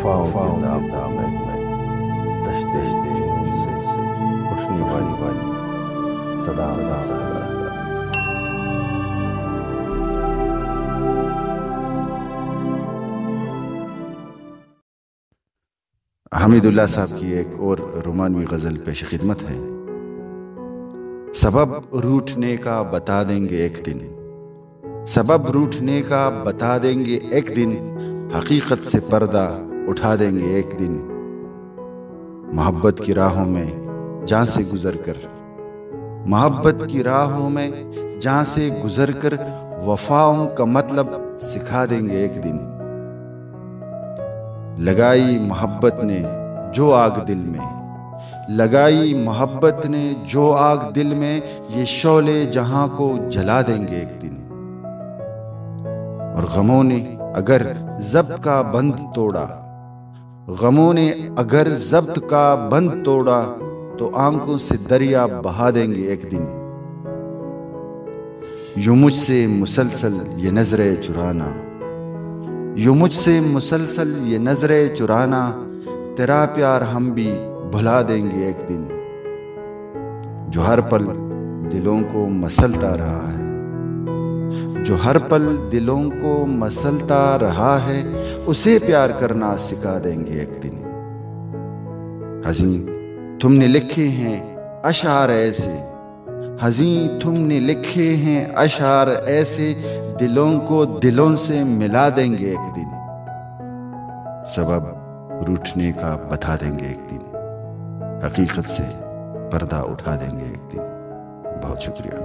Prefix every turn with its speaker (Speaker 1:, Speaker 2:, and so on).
Speaker 1: वफाओं के ताब में दश्ते जुनून से उठने वाली सदा सदा।
Speaker 2: हमीदुल्लाह साहब की एक और रोमानवी गज़ल पेश खिदमत है। सबब रूठने का बता देंगे एक दिन, सबब रूठने का बता देंगे एक दिन, हकीकत से पर्दा उठा देंगे एक दिन। मोहब्बत की राहों में जान से गुजर कर, मोहब्बत की राहों में जान से गुजर कर, वफाओं का मतलब सिखा देंगे एक दिन। लगाई मोहब्बत ने जो आग दिल में, लगाई मोहब्बत ने जो आग दिल में, ये शौले जहां को जला देंगे एक दिन। और गमों ने अगर ज़ब्त का बंद तोड़ा, गमों ने अगर ज़ब्त का बंद तोड़ा, तो आंखों से दरिया बहा देंगे एक दिन। यूं मुझसे मुसलसल ये नजरें चुराना, यूं मुझसे मुसलसल ये नजरें चुराना, तेरा प्यार हम भी भुला देंगे एक दिन। जो हर पल दिलों को मसलता रहा है, जो हर पल दिलों को मसलता रहा है, उसे प्यार करना सिखा देंगे एक दिन। हज़ीं तुमने लिखे हैं अशार ऐसे, हज़ीं तुमने लिखे हैं अशार ऐसे, दिलों को दिलों से मिला देंगे एक दिन। सबब रूठने का बता देंगे एक दिन, हकीकत से पर्दा उठा देंगे एक दिन। बहुत शुक्रिया।